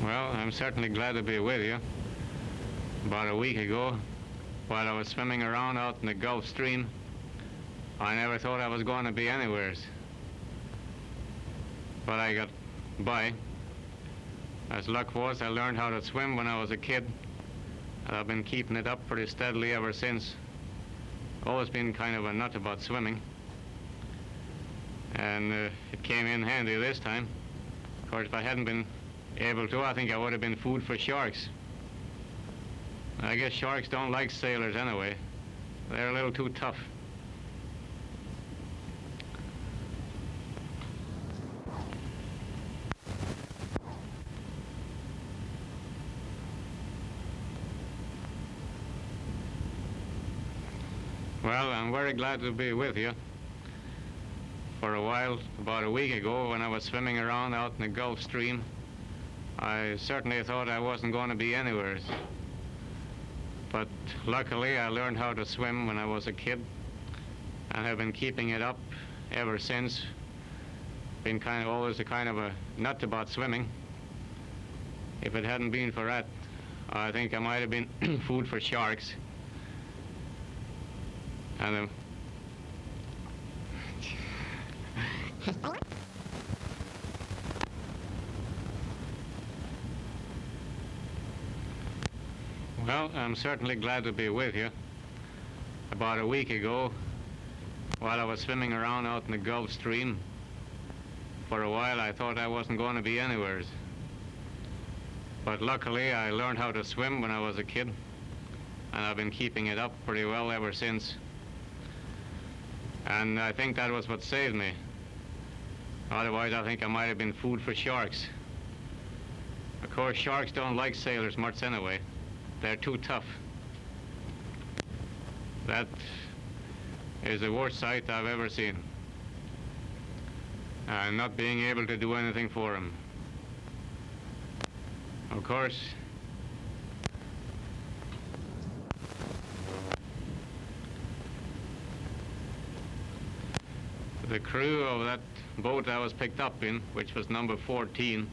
Well, I'm certainly glad to be with you. About a week ago, while I was swimming around out in the Gulf Stream, I never thought I was going to be anywheres. But I got by. As luck was, I learned how to swim when I was a kid, and I've been keeping it up pretty steadily ever since. Always been kind of a nut about swimming. And it came in handy this time. Of course, if I hadn't been able to, I think I would have been food for sharks. I guess sharks don't like sailors anyway. They're a little too tough. Well, I'm very glad to be with you. For a while, about a week ago, when I was swimming around out in the Gulf Stream, I certainly thought I wasn't going to be anywhere. But luckily, I learned how to swim when I was a kid, and have been keeping it up ever since. Been always a kind of a nut about swimming. If it hadn't been for that, I think I might have been food for sharks. And well, I'm certainly glad to be with you. About a week ago, while I was swimming around out in the Gulf Stream, for a while I thought I wasn't going to be anywhere. But luckily, I learned how to swim when I was a kid, and I've been keeping it up pretty well ever since. And I think that was what saved me. Otherwise, I think I might have been food for sharks. Of course, sharks don't like sailors much anyway. They're too tough. That is the worst sight I've ever seen. And not being able to do anything for them. Of course, the crew of that boat I was picked up in, which was number 14,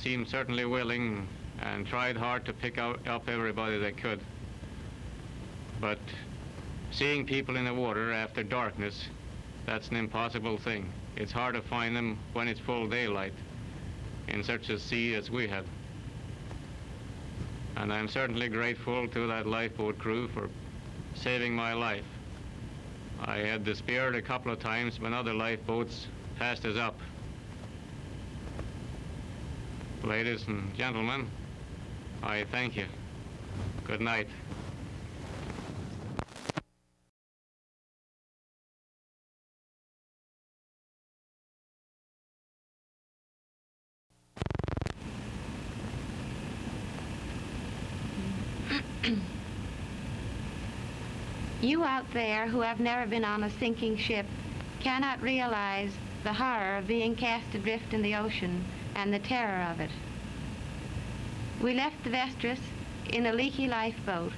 seemed certainly willing and tried hard to pick up everybody they could. But seeing people in the water after darkness, that's an impossible thing. It's hard to find them when it's full daylight in such a sea as we had. And I'm certainly grateful to that lifeboat crew for saving my life. I had despaired a couple of times when other lifeboats passed us up. Ladies and gentlemen, I thank you. Good night. You out there who have never been on a sinking ship cannot realize the horror of being cast adrift in the ocean and the terror of it. We left the Vestris in a leaky lifeboat.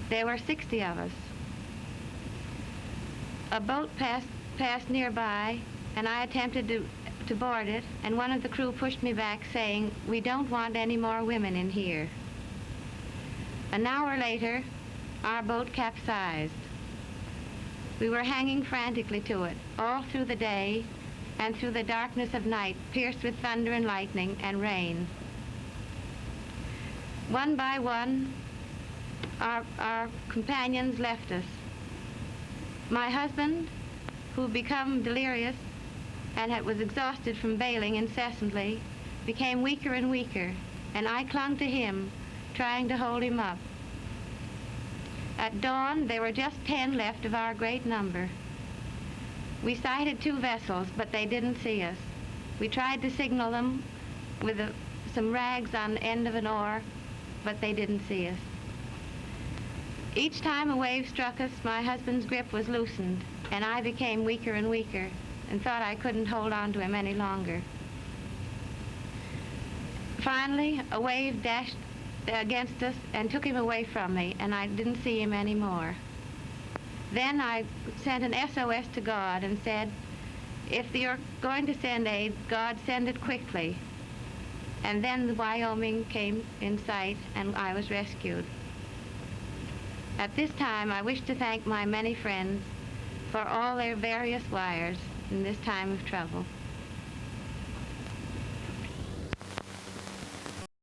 There were 60 of us. A boat passed nearby, and I attempted to board it, and one of the crew pushed me back, saying, "We don't want any more women in here." An hour later, our boat capsized. We were hanging frantically to it all through the day and through the darkness of night, pierced with thunder and lightning and rain. One by one, our companions left us. My husband, who became delirious and was exhausted from bailing incessantly, became weaker and weaker, and I clung to him, trying to hold him up. At dawn, there were just 10 left of our great number. We sighted 2 vessels, but they didn't see us. We tried to signal them with some rags on the end of an oar, but they didn't see us. Each time a wave struck us, my husband's grip was loosened, and I became weaker and weaker and thought I couldn't hold on to him any longer. Finally, a wave dashed against us and took him away from me, and I didn't see him anymore. Then I sent an SOS to God and said, "If you're going to send aid, God, send it quickly." And then the Wyoming came in sight, and I was rescued. At this time, I wish to thank my many friends for all their various wires in this time of trouble.